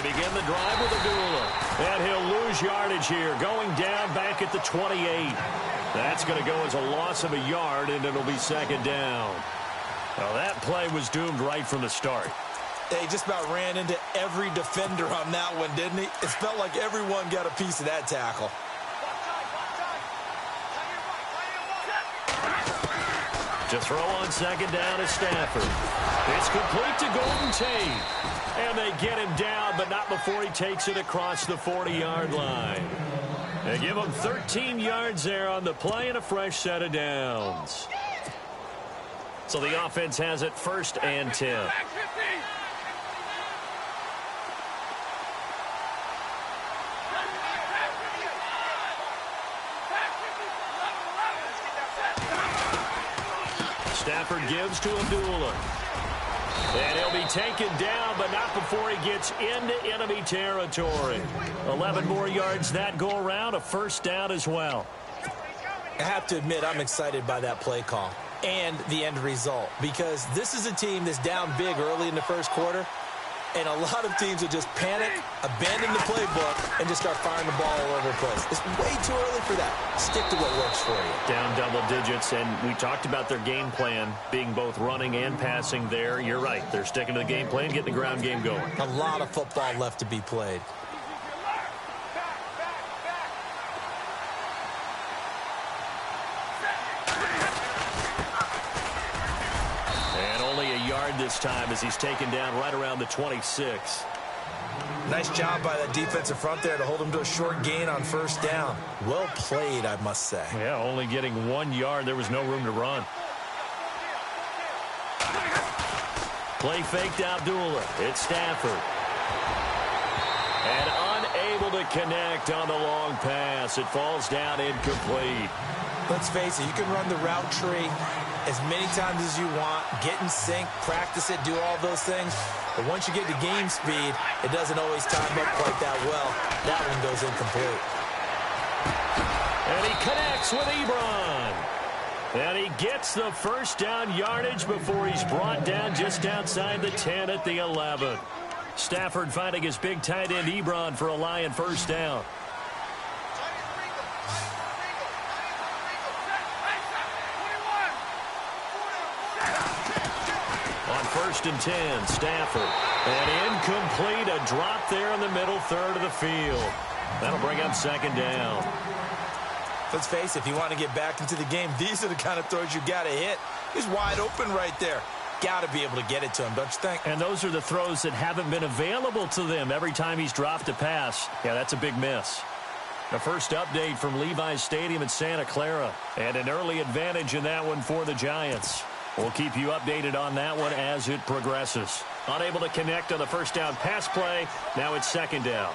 begin the drive with Abdullah. And he'll lose yardage here, going down back at the 28. That's going to go as a loss of a yard, and it'll be second down. Well, that play was doomed right from the start. He just about ran into every defender on that one, didn't he? It felt like everyone got a piece of that tackle. To throw on second down is Stafford. It's complete to Golden Tate. And they get him down, but not before he takes it across the 40-yard line. They give him 13 yards there on the play and a fresh set of downs. So the offense has it 1st and 10. Stafford gives to Abdullah. And he'll be taken down, but not before he gets into enemy territory. 11 more yards that go around, a first down as well. I have to admit, I'm excited by that play call and the end result, because this is a team that's down big early in the first quarter, and a lot of teams will just panic, abandon the playbook, and just start firing the ball all over the place. It's way too early for that. Stick to what works for you. Down double digits, and we talked about their game plan being both running and passing there. You're right. They're sticking to the game plan, getting the ground game going. A lot of football left to be played. This time as he's taken down right around the 26. Nice job by that defensive front there to hold him to a short gain on first down. Well played, I must say. Yeah, only getting 1 yard. There was no room to run. Play faked Abdullah. It's Stafford. And unable to connect on the long pass. It falls down incomplete. Let's face it, you can run the route tree as many times as you want, get in sync, practice it, do all those things. But once you get to game speed, it doesn't always time up quite that well. That one goes incomplete. And he connects with Ebron. And he gets the first down yardage before he's brought down just outside the 10 at the 11. Stafford finding his big tight end Ebron for a Lion first down. First and 10, Stafford. And incomplete, a drop there in the middle third of the field. That'll bring up second down. Let's face it, if you want to get back into the game, these are the kind of throws you got to hit. He's wide open right there. Got to be able to get it to him, don't you think? And those are the throws that haven't been available to them every time he's dropped a pass. Yeah, that's a big miss. The first update from Levi's Stadium in Santa Clara. And an early advantage in that one for the Giants. We'll keep you updated on that one as it progresses. Unable to connect on the first down pass play. Now it's second down.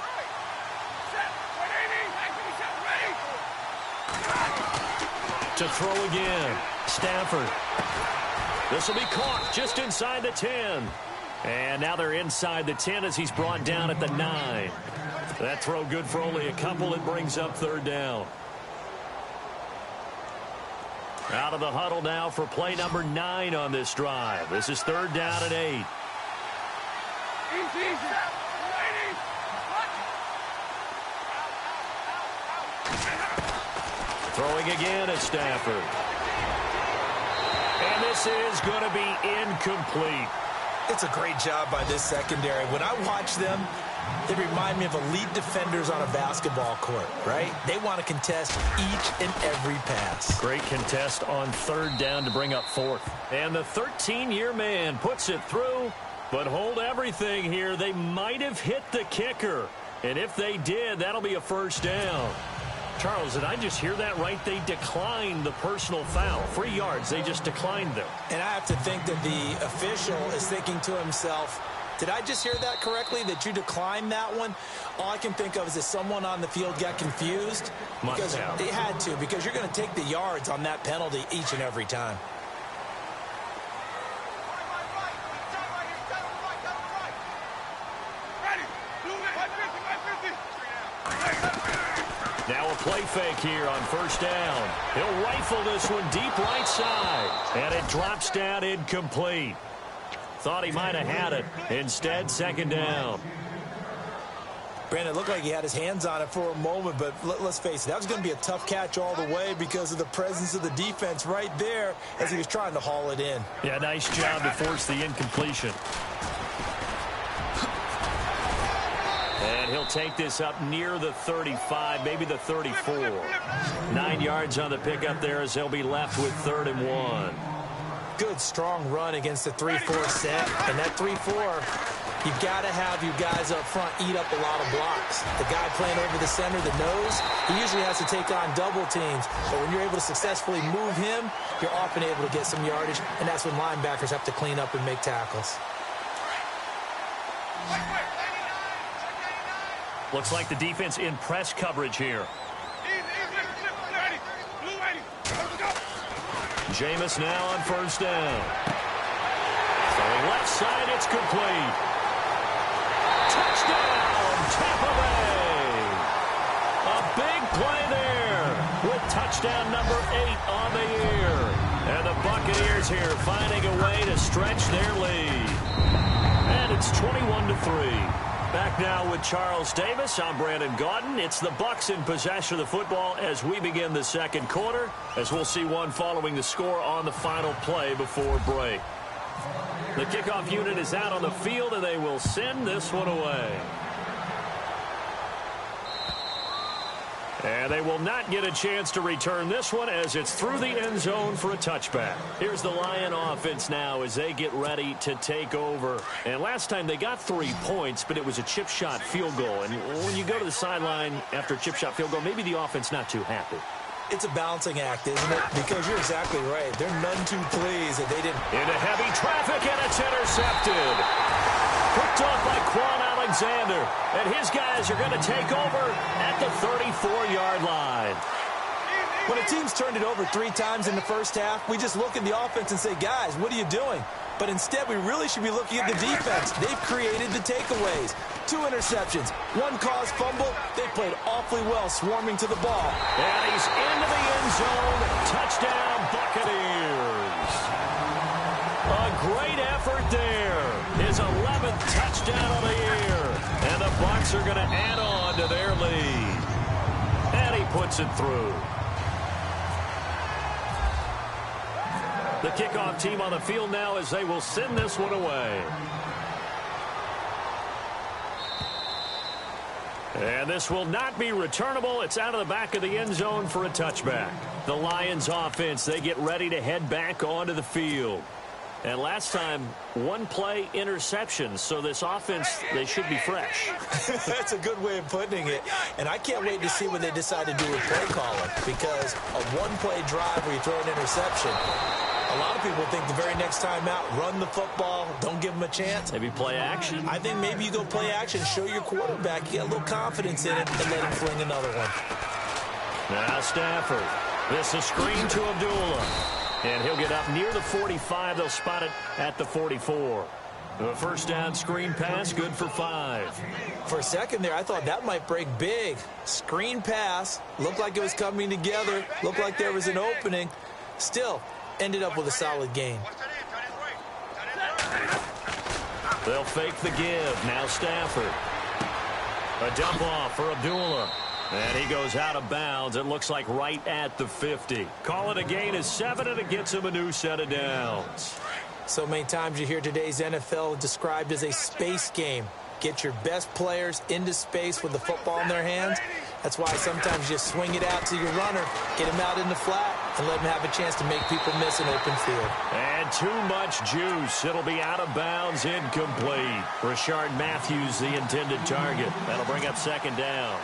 To throw again. Stafford. This will be caught just inside the 10. And now they're inside the 10 as he's brought down at the 9. That throw good for only a couple. It brings up third down. Out of the huddle now for play number 9 on this drive. This is third down and 8. Throwing again at Stafford. And this is going to be incomplete. It's a great job by this secondary. When I watch them, they remind me of elite defenders on a basketball court, right? They want to contest each and every pass. Great contest on third down to bring up fourth. And the 13-year man puts it through, but hold everything here. They might have hit the kicker. And if they did, that'll be a first down. Charles, did I just hear that right? They declined the personal foul. 3 yards, they just declined them. And I have to think that the official is thinking to himself, did I just hear that correctly, that you declined that one? All I can think of is that someone on the field got confused. Must have. They had to, because you're going to take the yards on that penalty each and every time. Now a play fake here on first down. He'll rifle this one deep right side. And it drops down incomplete. Thought he might have had it. Instead, second down. Brandon, it looked like he had his hands on it for a moment, but let's face it, that was going to be a tough catch all the way because of the presence of the defense right there as he was trying to haul it in. Yeah, nice job to force the incompletion. And he'll take this up near the 35, maybe the 34. 9 yards on the pickup there as they'll be left with 3rd and 1. Good, strong run against the 3-4 set. And that 3-4... you've got to have you guys up front eat up a lot of blocks. The guy playing over the center, the nose, he usually has to take on double teams. But when you're able to successfully move him, you're often able to get some yardage, and that's when linebackers have to clean up and make tackles. Looks like the defense in press coverage here. Jameis now on 1st down. Throwing left side, it's complete. Touchdown, Tampa Bay. A big play there with touchdown number 8 on the year. And the Buccaneers here finding a way to stretch their lead. And it's 21-3. Back now with Charles Davis. I'm Brandon Gaudin. It's the Bucs in possession of the football as we begin the 2nd quarter, as we'll see one following the score on the final play before break. The kickoff unit is out on the field, and they will send this one away. And they will not get a chance to return this one as it's through the end zone for a touchback. Here's the Lion offense now as they get ready to take over. And last time they got 3 points, but it was a chip shot field goal. And when you go to the sideline after a chip shot field goal, maybe the offense not too happy. It's a balancing act, isn't it? Because you're exactly right. They're none too pleased that they didn't. Into heavy traffic, and it's intercepted. Picked off by Quan Alexander. And his guys are going to take over at the 34-yard line. When a team's turned it over 3 times in the first half, we just look at the offense and say, guys, what are you doing? But instead, we really should be looking at the defense. They've created the takeaways. 2 interceptions, 1 caused fumble. They played awfully well swarming to the ball. And he's into the end zone. Touchdown, Buccaneers. A great effort there. His 11th touchdown of the year. And the Bucs are going to add on to their lead. And he puts it through. The kickoff team on the field now as they will send this one away. And this will not be returnable. It's out of the back of the end zone for a touchback. The Lions offense, they get ready to head back onto the field. And last time, 1 play interception. So this offense, they should be fresh. That's a good way of putting it. And I can't wait to see what they decide to do with play calling. Because a 1-play drive where you throw an interception, a lot of people think the very next time out, run the football, don't give them a chance. Maybe play action. I think maybe you go play action, show your quarterback you got a little confidence in it, and let him fling another one. Now Stafford. This is a screen to Abdullah. And he'll get up near the 45. They'll spot it at the 44. The first down screen pass, good for 5. For a second there, I thought that might break big. Screen pass, looked like it was coming together, looked like there was an opening. Still, ended up with a solid gain. They'll fake the give. Now Stafford. A dump off for Abdullah. And he goes out of bounds. It looks like right at the 50. Call it a gain of 7, and it gets him a new set of downs. So many times you hear today's NFL described as a space game. Get your best players into space with the football in their hands. That's why sometimes you swing it out to your runner, get him out in the flat, and let him have a chance to make people miss an open field. And too much juice. It'll be out of bounds, incomplete. Rashard Matthews, the intended target. That'll bring up 2nd down.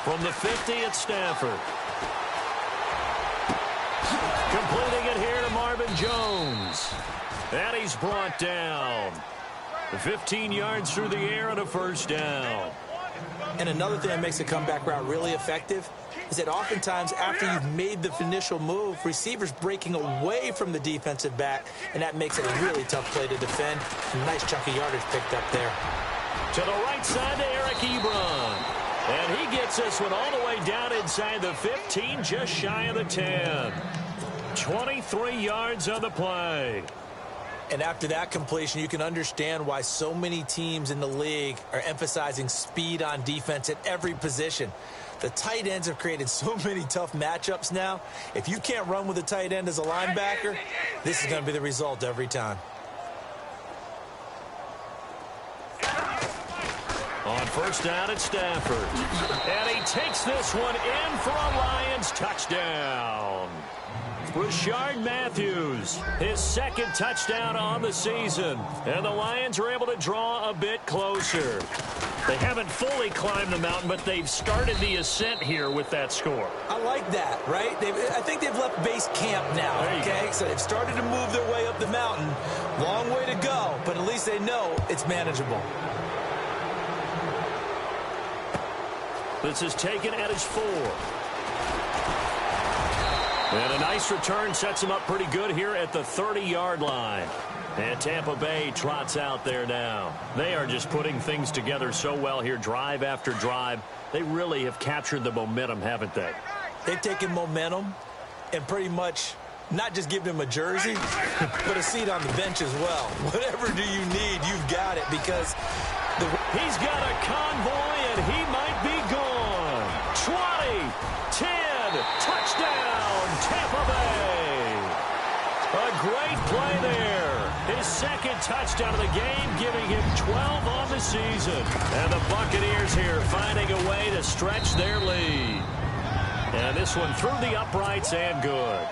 From the 50, it's Stafford. Completing it here to Marvin Jones. And he's brought down. 15 yards through the air and a first down. And another thing that makes a comeback route really effective is that oftentimes after you've made the initial move, receivers breaking away from the defensive back, and that makes it a really tough play to defend. A nice chunk of yardage picked up there. To the right side to Eric Ebron. And he gets this one all the way down inside the 15, just shy of the 10. 23 yards on the play. And after that completion, you can understand why so many teams in the league are emphasizing speed on defense at every position. The tight ends have created so many tough matchups now. If you can't run with a tight end as a linebacker, this is going to be the result every time. On first down at Stafford. And he takes this one in for a Lions touchdown. Rashard Matthews, his second touchdown on the season. And the Lions are able to draw a bit closer. They haven't fully climbed the mountain, but they've started the ascent here with that score. I like that, right? I think they've left base camp now, okay? So they've started to move their way up the mountain. Long way to go, but at least they know it's manageable. This is taken at his 4. And a nice return sets him up pretty good here at the 30-yard line. And Tampa Bay trots out there now. They are just putting things together so well here, drive after drive. They really have captured the momentum, haven't they? They've taken momentum and pretty much not just given him a jersey, but a seat on the bench as well. Whatever do you need, you've got it, because he's got a convoy and he might be gone. 20, 10, touchdown, Tampa Bay. A great play there. His second touchdown of the game, giving him 12 on the season. And the Buccaneers here finding a way to stretch their lead. And this one through the uprights and good.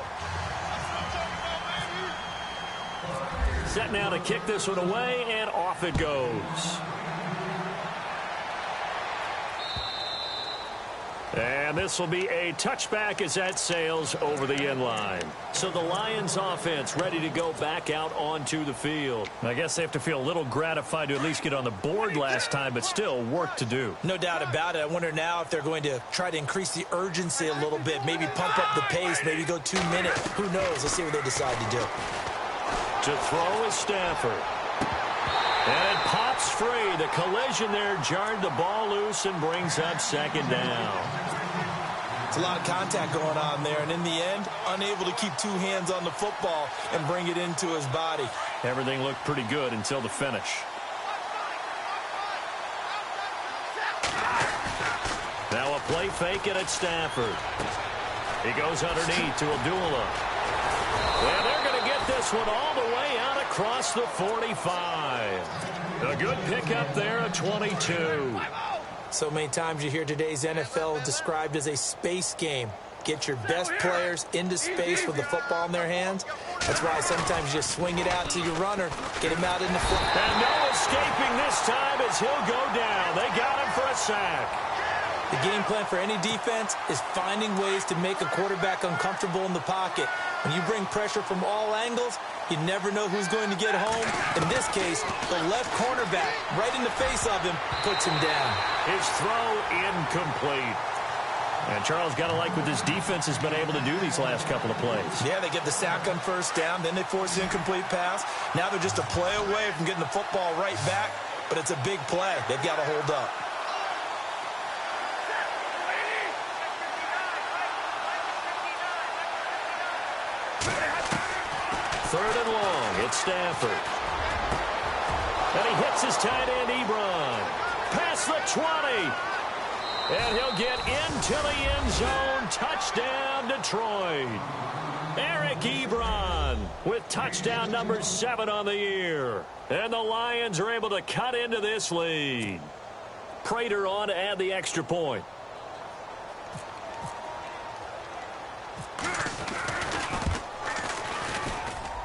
Set now to kick this one away, and off it goes. And this will be a touchback as that sails over the end line. So the Lions offense ready to go back out onto the field. I guess they have to feel a little gratified to at least get on the board last time, but still work to do. No doubt about it. I wonder now if they're going to try to increase the urgency a little bit, maybe pump up the pace, maybe go 2 minutes. Who knows? Let's see what they decide to do. To throw is Stafford. And it pops free. The collision there jarred the ball loose and brings up second down. It's a lot of contact going on there, and in the end, unable to keep 2 hands on the football and bring it into his body. Everything looked pretty good until the finish. Now a play fake it at Stafford. He goes underneath to Abdullah. And they're going to get this one all the way out across the 45. A good pickup there at 22. So many times you hear today's NFL described as a space game. Get your best players into space with the football in their hands. That's why sometimes you just swing it out to your runner, get him out in the front. And no escaping this time as he'll go down. They got him for a sack. The game plan for any defense is finding ways to make a quarterback uncomfortable in the pocket. When you bring pressure from all angles, you never know who's going to get home. In this case, the left cornerback, right in the face of him, puts him down. His throw incomplete. And Charles, got to like what this defense has been able to do these last couple of plays. Yeah, they get the sack on first down, then they force the incomplete pass. Now they're just a play away from getting the football right back, but it's a big play. They've got to hold up. Third and long, it's Stafford. And he hits his tight end, Ebron. Past the 20. And he'll get into the end zone. Touchdown, Detroit. Eric Ebron with touchdown number 7 on the year. And the Lions are able to cut into this lead. Prater on to add the extra point.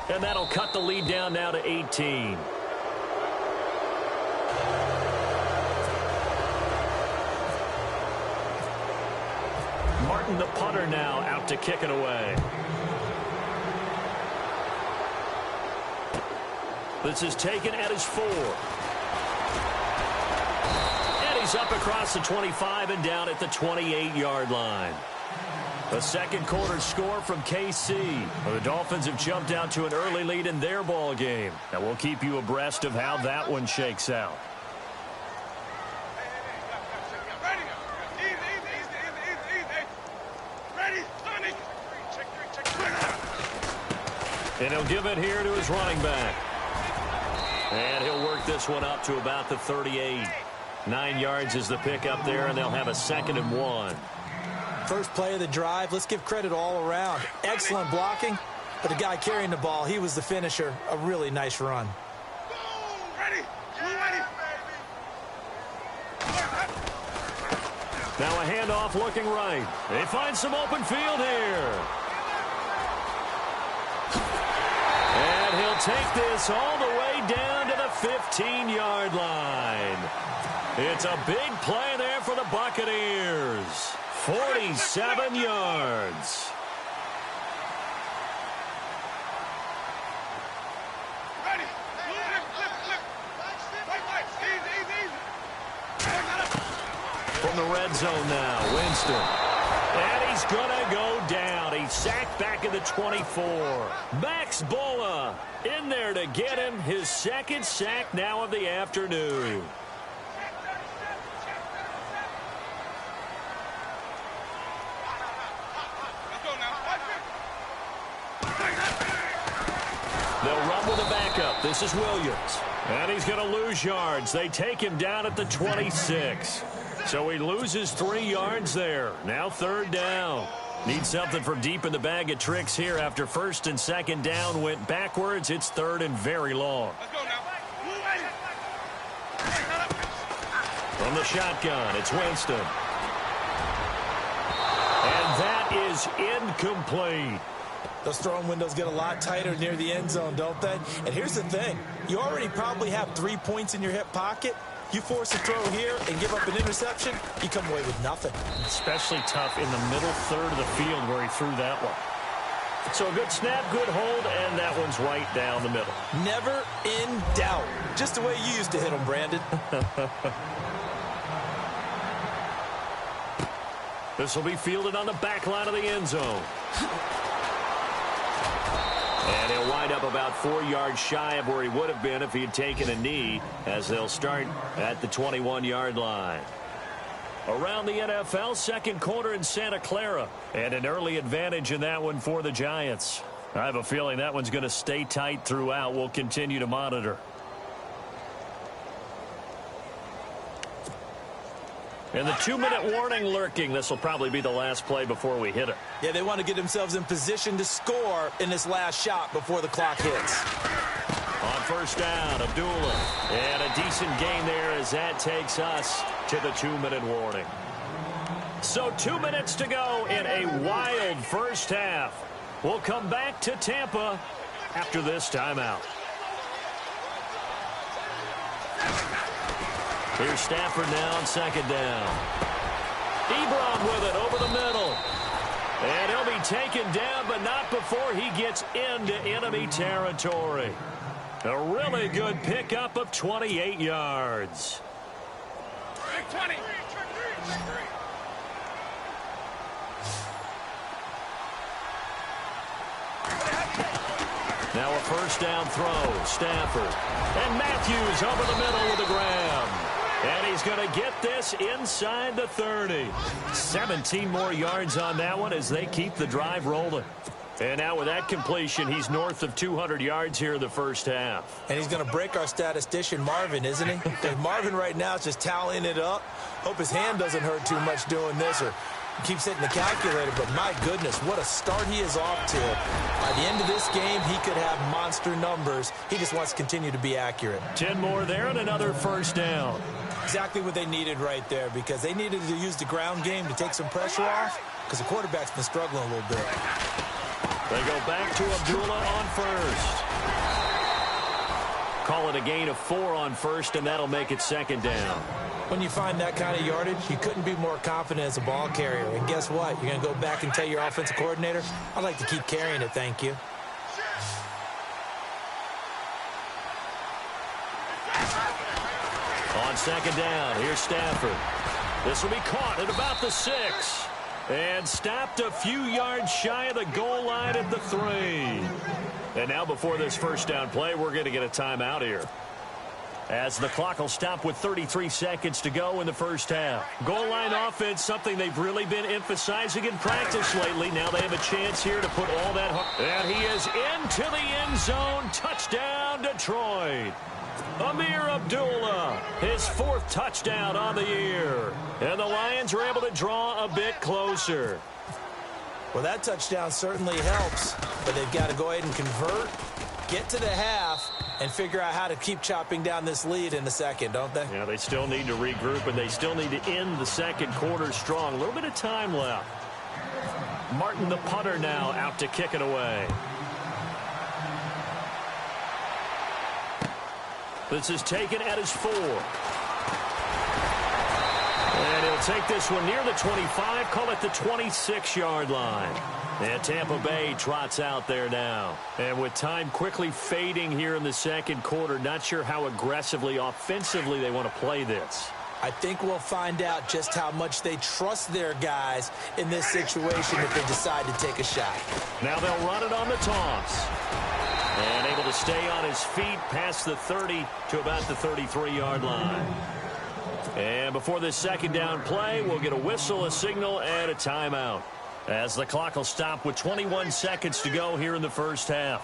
And that'll cut the lead down now to 18. Martin, the punter, now out to kick it away. This is taken at his 4. And he's up across the 25 and down at the 28-yard line. A second quarter score from KC. The Dolphins have jumped out to an early lead in their ball game. And we'll keep you abreast of how that one shakes out. And he'll give it here to his running back. And he'll work this one up to about the 38. 9 yards is the pick up there, and they'll have a 2nd and 1. First play of the drive, let's give credit all around. Excellent blocking, but the guy carrying the ball, he was the finisher. A really nice run. Now a handoff looking right. They find some open field here. And he'll take this all the way down to the 15-yard line. It's a big play there for the Buccaneers. 47 yards. From the red zone now, Winston. And he's going to go down. He's sacked back at the 24. Max Bola in there to get him his 2nd sack now of the afternoon. They'll run with a backup. This is Williams. And he's going to lose yards. They take him down at the 26. So he loses 3 yards there. Now 3rd down. Need something from deep in the bag of tricks here after 1st and 2nd down went backwards. It's 3rd and very long. From the shotgun, it's Winston. And that is incomplete. Those throwing windows get a lot tighter near the end zone, don't they? And here's the thing. You already probably have 3 points in your hip pocket. You force a throw here and give up an interception, you come away with nothing. Especially tough in the middle third of the field where he threw that one. So a good snap, good hold, and that one's right down the middle. Never in doubt. Just the way you used to hit them, Brandon. This will be fielded on the back line of the end zone. And he'll wind up about 4 yards shy of where he would have been if he had taken a knee, as they'll start at the 21-yard line. Around the NFL, 2nd quarter in Santa Clara, and an early advantage in that one for the Giants. I have a feeling that one's going to stay tight throughout. We'll continue to monitor. And the 2-minute warning lurking. This will probably be the last play before we hit it. Yeah, they want to get themselves in position to score in this last shot before the clock hits. On 1st down, Abdullah. And a decent gain there as that takes us to the 2-minute warning. So 2 minutes to go in a wild first half. We'll come back to Tampa after this timeout. Here's Stafford now on 2nd down. Ebron with it over the middle. And he'll be taken down, but not before he gets into enemy territory. A really good pickup of 28 yards. 20. Now a 1st down throw. Stafford. And Matthews over the middle with a grab. And he's going to get this inside the 30. 17 more yards on that one as they keep the drive rolling. And now with that completion, he's north of 200 yards here in the first half. And he's going to break our statistician, Marvin, isn't he? Because Marvin right now is just tallying it up. Hope his hand doesn't hurt too much doing this or keeps hitting the calculator. But my goodness, what a start he is off to. By the end of this game, he could have monster numbers. He just wants to continue to be accurate. 10 more there and another 1st down. Exactly what they needed right there, because they needed to use the ground game to take some pressure off, because the quarterback's been struggling a little bit. They go back to Abdullah on 1st. Call it a gain of 4 on 1st, and that'll make it 2nd down. When you find that kind of yardage, you couldn't be more confident as a ball carrier. And guess what? You're going to go back and tell your offensive coordinator, I'd like to keep carrying it, thank you. On 2nd down, here's Stafford. This will be caught at about the 6. And stopped a few yards shy of the goal line at the 3. And now before this 1st down play, we're going to get a timeout here. as the clock will stop with 33 seconds to go in the first half. Goal line offense, something they've really been emphasizing in practice lately. Now they have a chance here to put all that hard. And he is into the end zone. Touchdown, Detroit. Amir Abdullah, his 4th touchdown on the year. And the Lions are able to draw a bit closer. Well, that touchdown certainly helps, but they've got to go ahead and convert, get to the half, and figure out how to keep chopping down this lead in the second, don't they? Yeah, they still need to regroup, and they still need to end the second quarter strong. A little bit of time left. Martin, the punter, now out to kick it away. This is taken at his 4. And he'll take this one near the 25, call it the 26-yard line. And Tampa Bay trots out there now. And with time quickly fading here in the second quarter, not sure how aggressively, offensively they want to play this. I think we'll find out just how much they trust their guys in this situation if they decide to take a shot. Now they'll run it on the toss. And able to stay on his feet past the 30 to about the 33-yard line. And before this second down play, we'll get a whistle, a signal, and a timeout, as the clock will stop with 21 seconds to go here in the first half.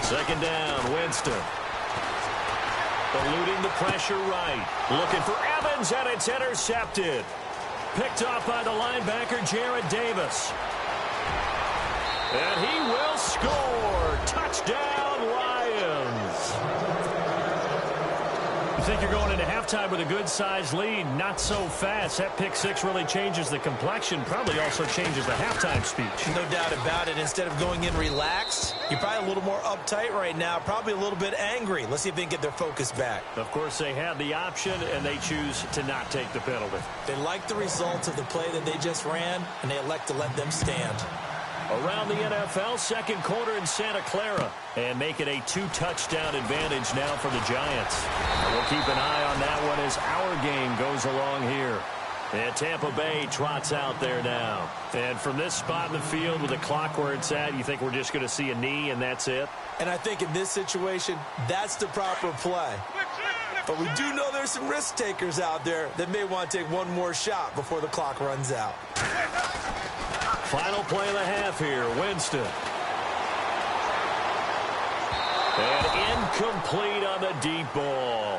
Second down, Winston. Eluding the pressure right. Looking for Evans, and it's intercepted. Picked off by the linebacker, Jared Davis. And he will score. Touchdown, Lions. You think you're going into halftime with a good-sized lead. Not so fast. That pick six really changes the complexion. Probably also changes the halftime speech. No doubt about it. Instead of going in relaxed, you're probably a little more uptight right now. Probably a little bit angry. Let's see if they can get their focus back. Of course, they have the option, and they choose to not take the penalty. They like the results of the play that they just ran, and they elect to let them stand. Around the NFL, second quarter in Santa Clara. And make it a 2-touchdown advantage now for the Giants. And we'll keep an eye on that one as our game goes along here. And Tampa Bay trots out there now. And from this spot in the field with the clock where it's at, you think we're just going to see a knee and that's it? And I think in this situation, that's the proper play. But we do know there's some risk takers out there that may want to take one more shot before the clock runs out. Final play of the half here, Winston. And incomplete on the deep ball.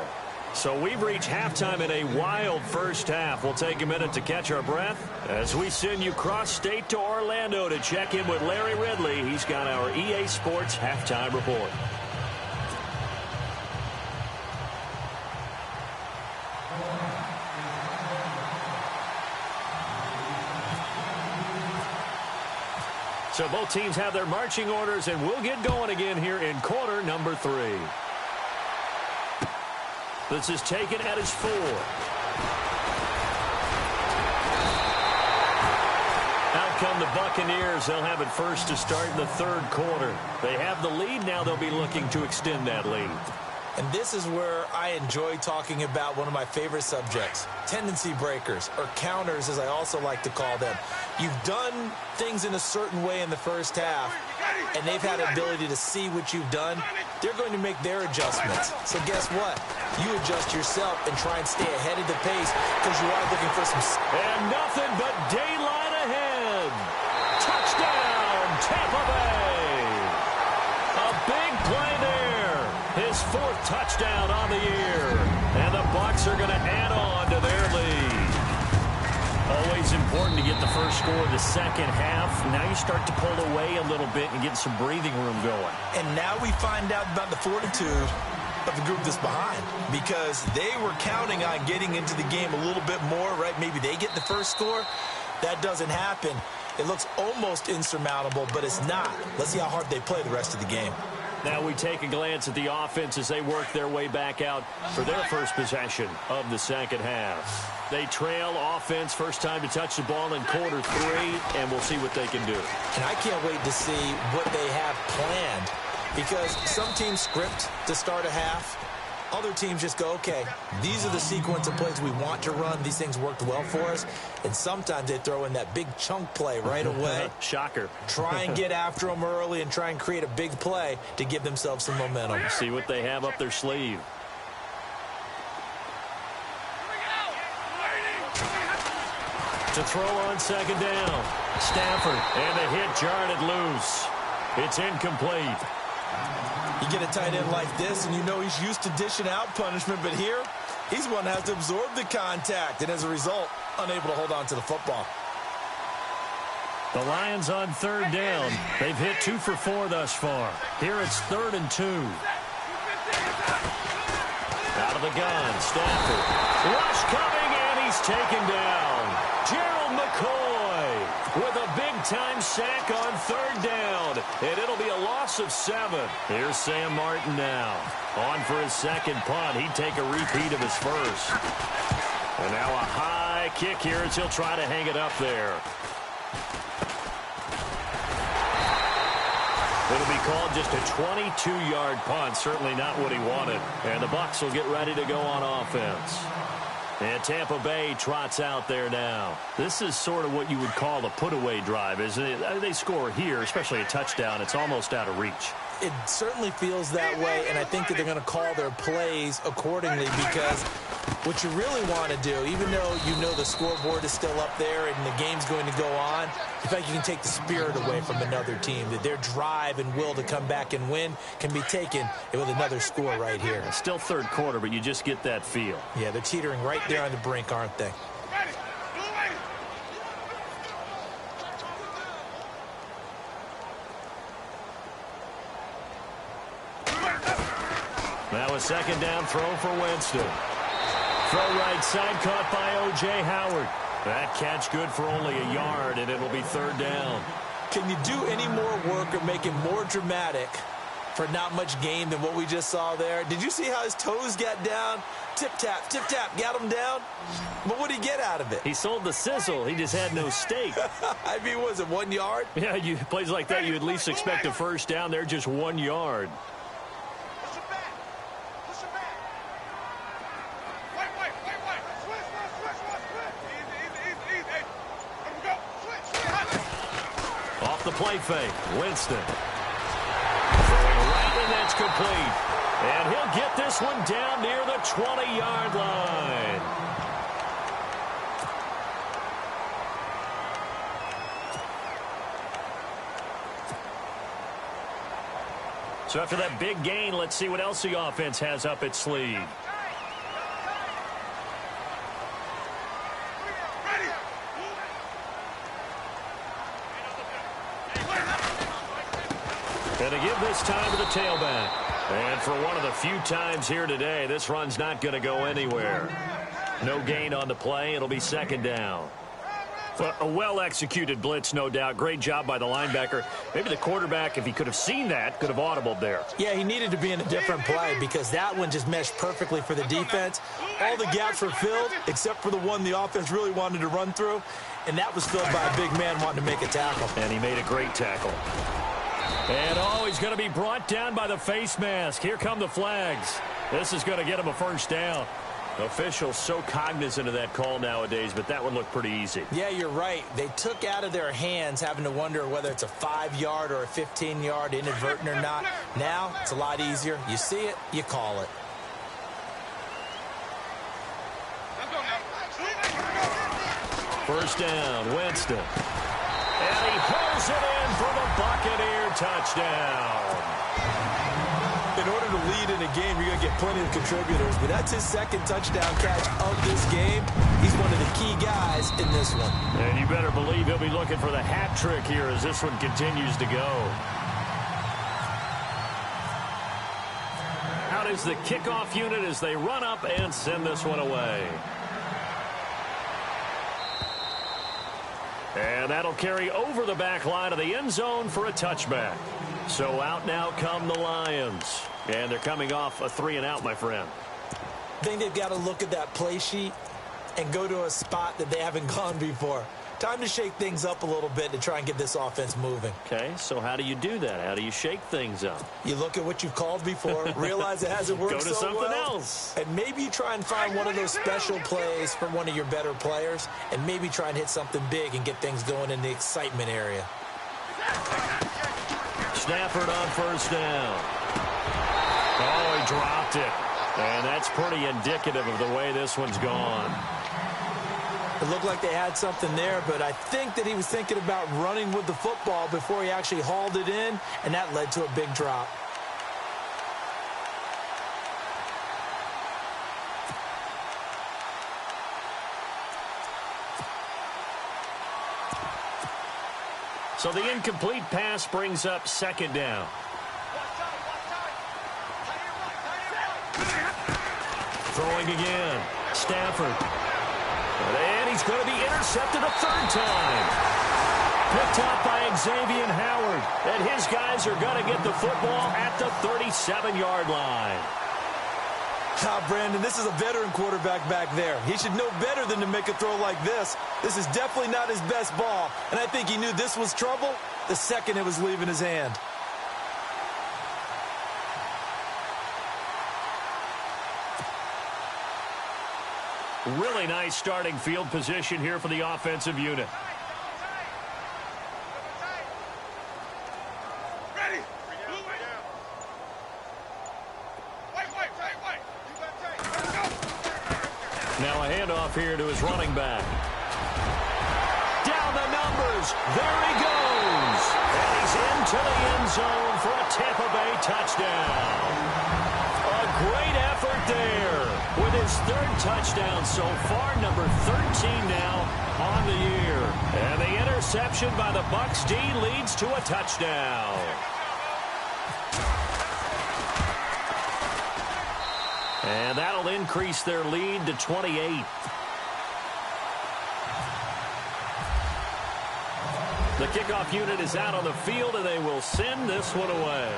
So we've reached halftime in a wild first half. We'll take a minute to catch our breath as we send you cross-state to Orlando to check in with Larry Ridley. He's got our EA Sports halftime report. So both teams have their marching orders, and we'll get going again here in quarter number 3. This is taken at his 4. Out come the Buccaneers. They'll have it first to start in the third quarter. They have the lead. Now they'll be looking to extend that lead. And this is where I enjoy talking about one of my favorite subjects, tendency breakers, or counters as I also like to call them. You've done things in a certain way in the first half, and they've had the ability to see what you've done. They're going to make their adjustments. So guess what? You adjust yourself and try and stay ahead of the pace because you are looking for some... And nothing but daylight ahead. Touchdown, Tampa Bay. A big play there. His 4th touchdown on the year. And the Bucs are going to add on to their lead. Always important to get the first score of the second half. Now you start to pull away a little bit and get some breathing room going. And now we find out about the fortitude of the group that's behind, because they were counting on getting into the game a little bit more, right? Maybe they get the first score. That doesn't happen. It looks almost insurmountable, but it's not. Let's see how hard they play the rest of the game. Now we take a glance at the offense as they work their way back out for their first possession of the second half. They trail offense, first time to touch the ball in quarter 3, and we'll see what they can do. And I can't wait to see what they have planned, because some teams script to start a half. Other teams just go, okay, these are the sequence of plays we want to run. These things worked well for us. And sometimes they throw in that big chunk play right away. Shocker. Try and get after them early and try and create a big play to give themselves some momentum. See what they have up their sleeve. To throw on second down. Stafford, and the hit jarred it loose. It's incomplete. You get a tight end like this, and you know he's used to dishing out punishment, but here, he's one that has to absorb the contact, and as a result, unable to hold on to the football. The Lions on third down. They've hit 2 for 4 thus far. Here it's 3rd and 2. Out of the gun, Stafford. Rush coming, and he's taken down. Gerald McCoy with a big-time sack on 3rd down, and it'll be a loss of 7. Here's Sam Martin now. On for his second punt. He'd take a repeat of his first. And now a high kick here as he'll try to hang it up there. It'll be called just a 22-yard punt. Certainly not what he wanted. And the Bucs will get ready to go on offense. And Tampa Bay trots out there now. This is sort of what you would call a put-away drive, isn't it? They score here, especially a touchdown. It's almost out of reach. It certainly feels that way, and I think that they're going to call their plays accordingly because what you really want to do, even though you know the scoreboard is still up there and the game's going to go on, in fact, you can take the spirit away from another team, that their drive and will to come back and win can be taken with another score right here. Still third quarter, but you just get that feel. Yeah, they're teetering right there on the brink, aren't they? Now a second down throw for Winston. Throw right side caught by O.J. Howard. That catch good for only a yard, and it'll be 3rd down. Can you do any more work or make it more dramatic for not much gain than what we just saw there? Did you see how his toes got down? Tip-tap, got him down. But what did he get out of it? He sold the sizzle. He just had no steak. I mean, was it 1 yard? Yeah, plays like that, you at least expect a first down. They're just 1 yard. The play fake. Winston. Throwing right, and that's complete. And he'll get this one down near the 20-yard line. So after that big gain, let's see what else the offense has up its sleeve. And to give this time to the tailback. And for one of the few times here today, this run's not going to go anywhere. No gain on the play. It'll be 2nd down. Well, a well-executed blitz, no doubt. Great job by the linebacker. Maybe the quarterback, if he could have seen that, could have audibled there. Yeah, he needed to be in a different play because that one just meshed perfectly for the defense. All the gaps were filled except for the one the offense really wanted to run through, and that was filled by a big man wanting to make a tackle. And he made a great tackle. And, he's going to be brought down by the face mask. Here come the flags. This is going to get him a first down. Officials so cognizant of that call nowadays, but that one looked pretty easy. Yeah, you're right. They took out of their hands having to wonder whether it's a 5-yard or a 15-yard, inadvertent or not. Now, it's a lot easier. You see it, you call it. First down, Winston. And he pulls it in for the Buccaneer touchdown. In order to lead in a game, you're going to get plenty of contributors, but that's his 2nd touchdown catch of this game. He's one of the key guys in this one. And you better believe he'll be looking for the hat trick here as this one continues to go. Out is the kickoff unit as they run up and send this one away. And that'll carry over the back line of the end zone for a touchback. So out now come the Lions. And they're coming off a 3-and-out, my friend. I think they've got to look at that play sheet and go to a spot that they haven't gone before. Time to shake things up a little bit to try and get this offense moving. Okay, so how do you do that? How do you shake things up? You look at what you've called before, realize it hasn't worked so well. Go to something else. And maybe you try and find one of those special plays from one of your better players, and maybe try and hit something big and get things going in the excitement area. Stafford on first down. Oh, he dropped it. And that's pretty indicative of the way this one's gone. It looked like they had something there, but I think that he was thinking about running with the football before he actually hauled it in, and that led to a big drop. So the incomplete pass brings up second down. Throwing again. Stafford. And he's going to be intercepted a third time. Picked up by Xavier Howard. And his guys are going to get the football at the 37-yard line. Brandon, this is a veteran quarterback back there. He should know better than to make a throw like this. This is definitely not his best ball. And I think he knew this was trouble the second it was leaving his hand. Really nice starting field position here for the offensive unit. Ready. Now a handoff here to his running back. Down the numbers. There he goes. And he's into the end zone for a Tampa Bay touchdown. A great effort there with his third touchdown so far, number 13 now on the year. And the interception by the Bucs D leads to a touchdown. And that'll increase their lead to 28. The kickoff unit is out on the field, and they will send this one away.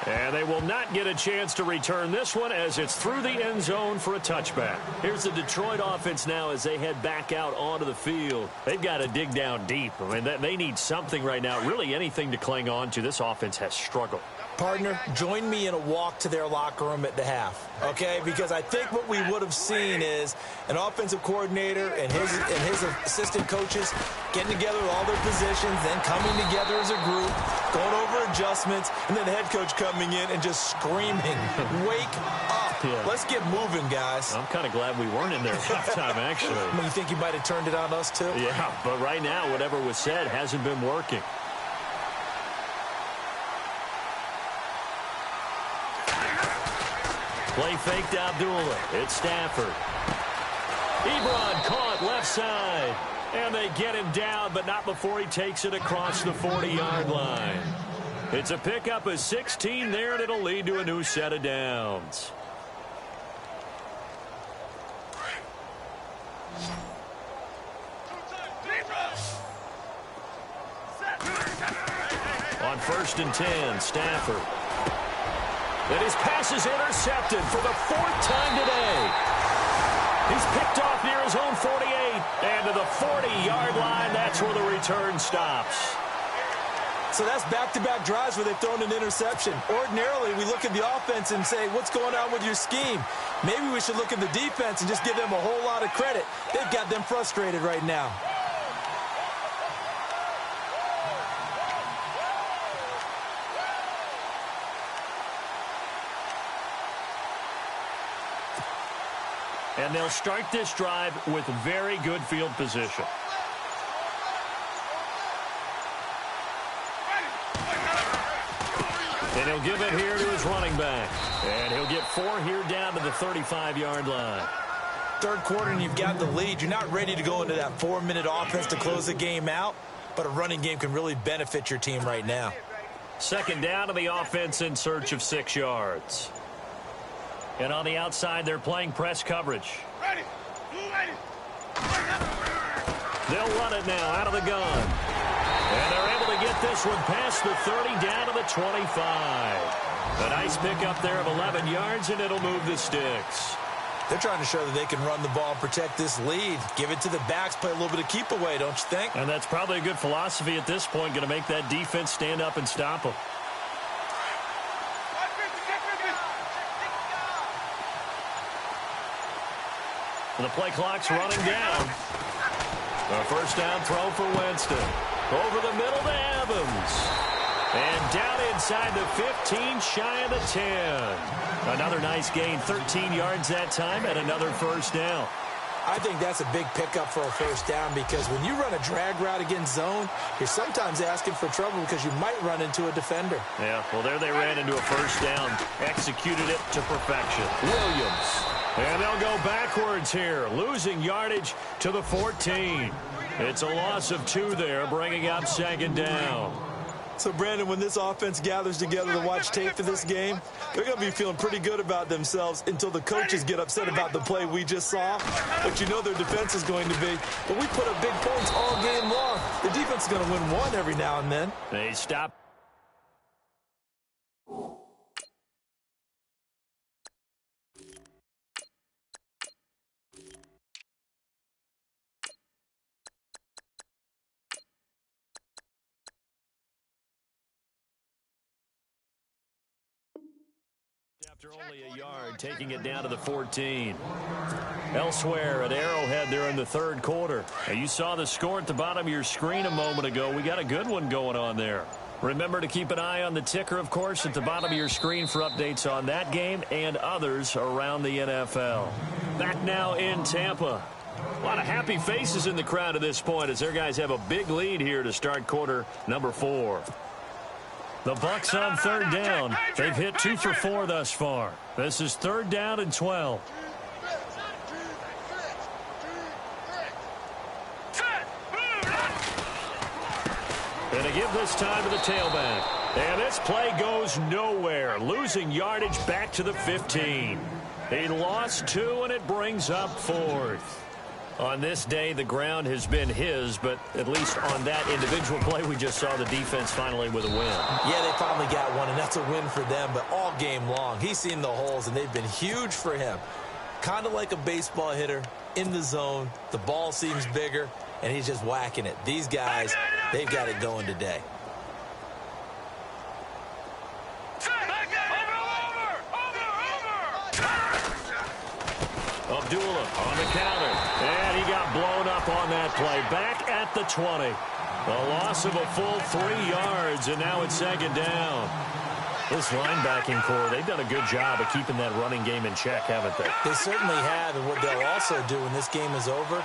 And they will not get a chance to return this one as it's through the end zone for a touchback. Here's the Detroit offense now as they head back out onto the field. They've got to dig down deep. I mean, they need something right now, really anything to cling on to. This offense has struggled. Partner, join me in a walk to their locker room at the half, okay? Because I think what we would have seen is an offensive coordinator and his assistant coaches getting together with all their positions, then coming together as a group, going over adjustments, and then the head coach coming in and just screaming, wake up. Yeah. Let's get moving, guys. I'm kind of glad we weren't in there at halftime, actually. You think he might have turned it on us, too? Yeah, but right now, whatever was said hasn't been working. Play fake to Abdullah. It's Stafford. Ebron caught left side. And they get him down, but not before he takes it across the 40-yard line. It's a pickup of 16 there, and it'll lead to a new set of downs. On 1st and 10, Stafford. And his pass is intercepted for the 4th time today. He's picked off near his own 48. And to the 40-yard line, that's where the return stops. So that's back-to-back drives where they've thrown an interception. Ordinarily, we look at the offense and say, what's going on with your scheme? Maybe we should look at the defense and just give them a whole lot of credit. They've got them frustrated right now. And they'll start this drive with very good field position. And he'll give it here to his running back. And he'll get 4 here down to the 35-yard line. Third quarter and you've got the lead. You're not ready to go into that 4-minute offense to close the game out, but a running game can really benefit your team right now. Second down to the offense in search of 6 yards. And on the outside, they're playing press coverage. They'll run it now out of the gun. And they're able to get this one past the 30 down to the 25. A nice pickup there of 11 yards, and it'll move the sticks. They're trying to show that they can run the ball and protect this lead. Give it to the backs, play a little bit of keep away, don't you think? And that's probably a good philosophy at this point, going to make that defense stand up and stop them. The play clock's running down. A first down throw for Winston. Over the middle to Evans. And down inside the 15, shy of the 10. Another nice gain, 13 yards that time, and another first down. I think that's a big pickup for a first down because when you run a drag route against zone, you're sometimes asking for trouble because you might run into a defender. Yeah, well, there they ran into a first down. Executed it to perfection. Williams. And they'll go backwards here, losing yardage to the 14. It's a loss of 2 there, bringing up second down. So, Brandon, when this offense gathers together to watch tape for this game, they're going to be feeling pretty good about themselves until the coaches get upset about the play we just saw. But you know their defense is going to be. But we put up big points all game long. The defense is going to win one every now and then. They stop. After only a yard, taking it down to the 14. Elsewhere at Arrowhead there in the third quarter. Now, you saw the score at the bottom of your screen a moment ago. We got a good one going on there. Remember to keep an eye on the ticker, of course, at the bottom of your screen for updates on that game and others around the NFL. Back now in Tampa. A lot of happy faces in the crowd at this point as their guys have a big lead here to start quarter number 4. The Bucs on third down. They've hit 2 for 4 thus far. This is third down and 12. And to give this time to the tailback. And this play goes nowhere. Losing yardage back to the 15. He lost 2, and it brings up 4th. On this day, the ground has been his, but at least on that individual play, we just saw the defense finally with a win. Yeah, they finally got one, and that's a win for them, but all game long, he's seen the holes, and they've been huge for him. Kind of like a baseball hitter in the zone. The ball seems bigger, and he's just whacking it. These guys, they've got it going today. Abdullah on the counter. And he got blown up on that play. Back at the 20. A loss of a full 3 yards, and now it's second down. This linebacking core, they've done a good job of keeping that running game in check, haven't they? They certainly have, and what they'll also do when this game is over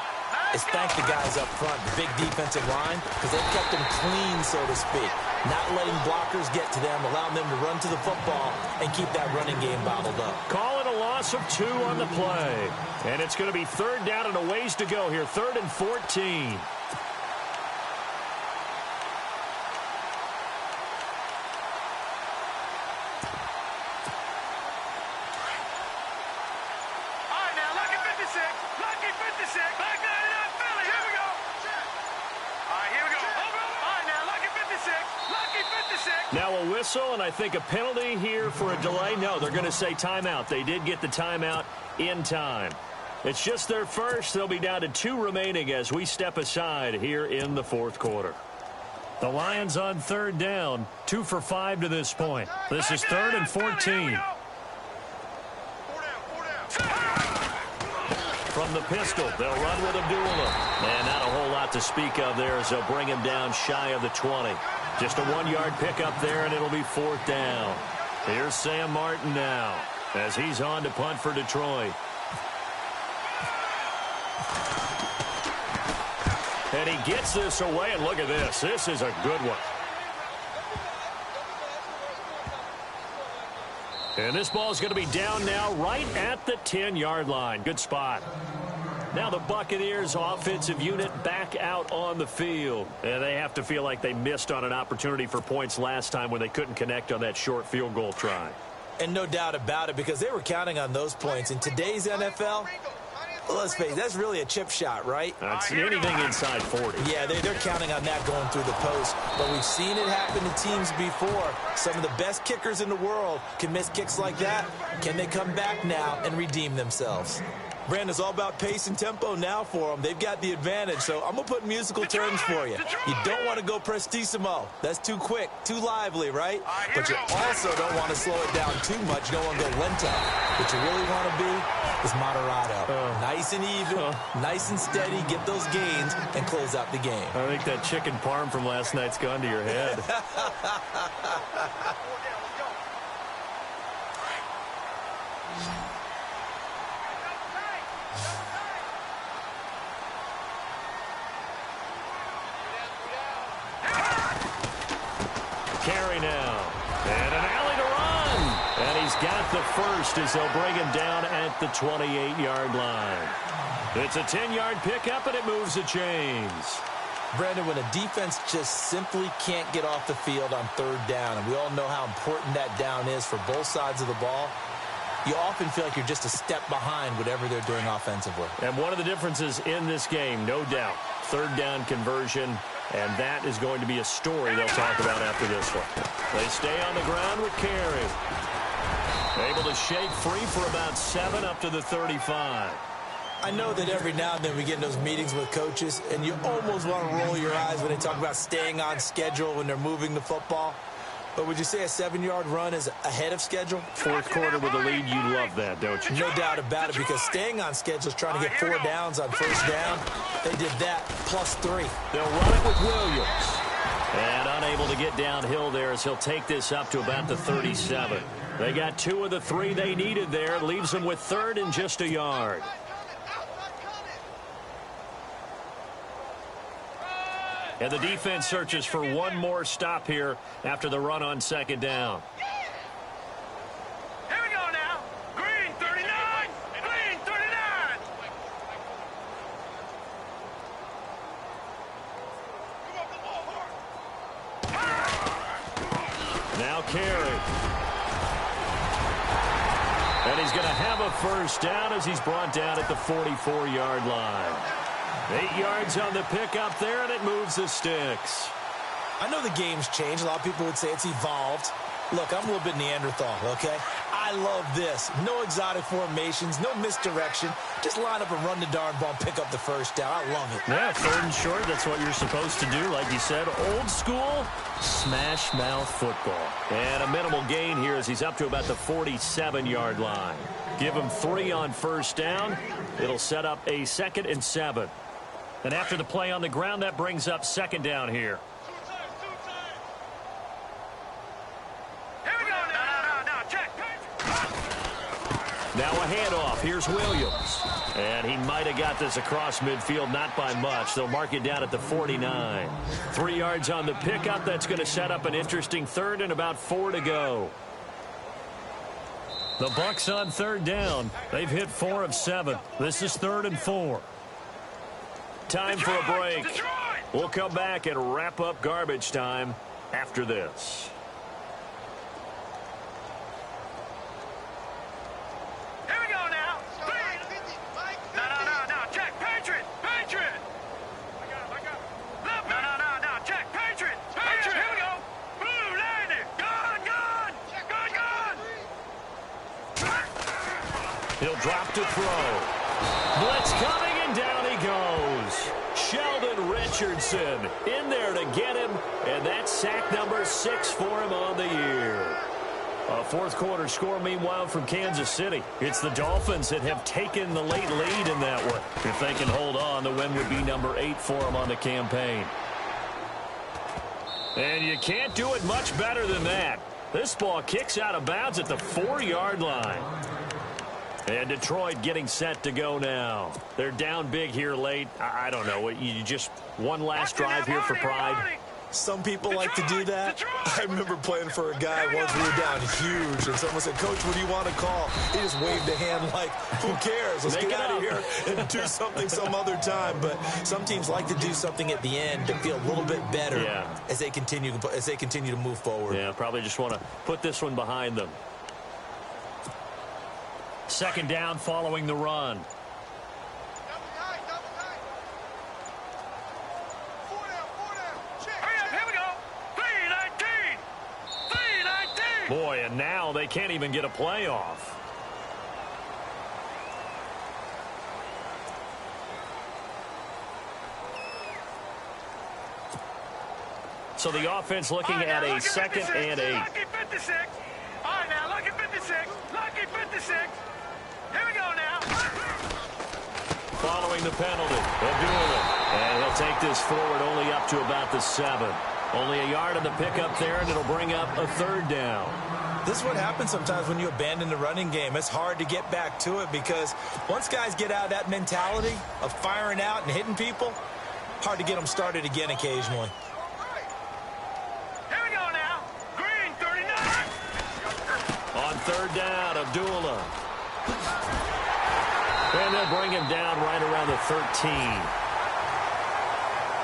is thank the guys up front, the big defensive line, because they've kept them clean, so to speak. Not letting blockers get to them, allowing them to run to the football and keep that running game bottled up. Call it a loss of 2 on the play. And it's going to be third down and a ways to go here. 3rd and 14. Now a whistle, and I think a penalty here for a delay. No, they're going to say timeout. They did get the timeout in time. It's just their first. They'll be down to 2 remaining as we step aside here in the 4th quarter. The Lions on third down, 2 for 5 to this point. This is 3rd and 14. From the pistol, they'll run with Abdullah. And not a whole lot to speak of there as they'll bring him down shy of the 20. Just a 1-yard pickup there, and it'll be 4th down. Here's Sam Martin now as he's on to punt for Detroit. And he gets this away, and look at this. This is a good one. And this ball is going to be down now right at the 10-yard line. Good spot. Now the Buccaneers offensive unit back out on the field. And they have to feel like they missed on an opportunity for points last time when they couldn't connect on that short field goal try. And no doubt about it, because they were counting on those points. In today's NFL, Let's face it, that's really a chip shot, right? That's anything inside 40. Yeah, they're counting on that going through the post. But we've seen it happen to teams before. Some of the best kickers in the world can miss kicks like that. Can they come back now and redeem themselves? Brandon, it's all about pace and tempo now for them. They've got the advantage, so I'm going to put musical terms for you. You don't want to go prestissimo. That's too quick, too lively, right? But you also don't want to slow it down too much. You don't want to go lento. What you really want to be is moderato. Nice and even, nice and steady, get those gains, and close out the game. I think that chicken parm from last night's gone to your head. Carry now. And an alley to run. And he's got the first as they'll bring him down at the 28-yard line. It's a 10-yard pickup, and it moves the chains. Brandon, when a defense just simply can't get off the field on third down, and we all know how important that down is for both sides of the ball, you often feel like you're just a step behind whatever they're doing offensively. And one of the differences in this game, no doubt, third down conversion, and that is going to be a story they'll talk about after this one. They stay on the ground with Carey. Able to shake free for about 7 up to the 35. I know that every now and then we get in those meetings with coaches, and you almost want to roll your eyes when they talk about staying on schedule when they're moving the football. But would you say a 7-yard run is ahead of schedule? Fourth quarter with a lead, you love that, don't you? No doubt about it, because staying on schedule is trying to get 4 downs on first down. They did that plus 3. They'll run it with Williams. And unable to get downhill there as he'll take this up to about the 37. They got 2 of the 3 they needed there. Leaves them with third and just a yard. And the defense searches for one more stop here after the run on second down. Here we go now. Green 39. Green 39. Now Carey. And he's going to have a first down as he's brought down at the 44-yard line. 8 yards on the pickup there, and it moves the sticks. I know the game's changed. A lot of people would say it's evolved. Look, I'm a little bit Neanderthal, okay? I love this. No exotic formations, no misdirection. Just line up and run the darn ball, pick up the first down. I love it. Yeah, third and short, that's what you're supposed to do. Like you said, old school, smash mouth football. And a minimal gain here as he's up to about the 47-yard line. Give him 3 on first down. It'll set up a 2nd and 7. And after the play on the ground, that brings up second down here. Here we go now. No, check. Now a handoff. Here's Williams. And he might have got this across midfield, not by much. They'll mark it down at the 49. 3 yards on the pickup. That's going to set up an interesting third and about 4 to go. The Bucs on third down. They've hit 4 of 7. This is 3rd and 4. Time for a break. We'll come back and wrap up garbage time after this. Here we go now. No. Check. Patriot. I got him. No. Check. Patriot. Here we go. Blue landing. Gun. He'll drop to throw. Blitz coming, and down he goes. Sheldon Richardson in there to get him, and that's sack number 6 for him on the year. A fourth quarter score, meanwhile, from Kansas City. It's the Dolphins that have taken the late lead in that one. If they can hold on, the win would be number 8 for them on the campaign. And you can't do it much better than that. This ball kicks out of bounds at the 4-yard line. And Detroit getting set to go now. They're down big here late. I don't know. You just one last drive here for pride. Some people like to do that. I remember playing for a guy once. We were down huge, and someone said, "Coach, what do you want to call?" He just waved a hand like, "Who cares? Let's get out of here and do something some other time." But some teams like to do something at the end to feel a little bit better as they continue to move forward. Yeah, probably just want to put this one behind them. Second down following the run. Boy, and now they can't even get a playoff. So the offense looking at a 2nd and 8. Lucky 56. All right, now, lucky 56. Lucky 56. Here we go now. Following the penalty, Abdullah. And he'll take this forward only up to about the 7. Only a yard on the pickup there, and it'll bring up a 3rd down. This is what happens sometimes when you abandon the running game. It's hard to get back to it because once guys get out of that mentality of firing out and hitting people, hard to get them started again occasionally. Here we go now. Green 39. On 3rd down, Abdullah. And they'll bring him down right around the 13.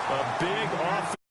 A big offense.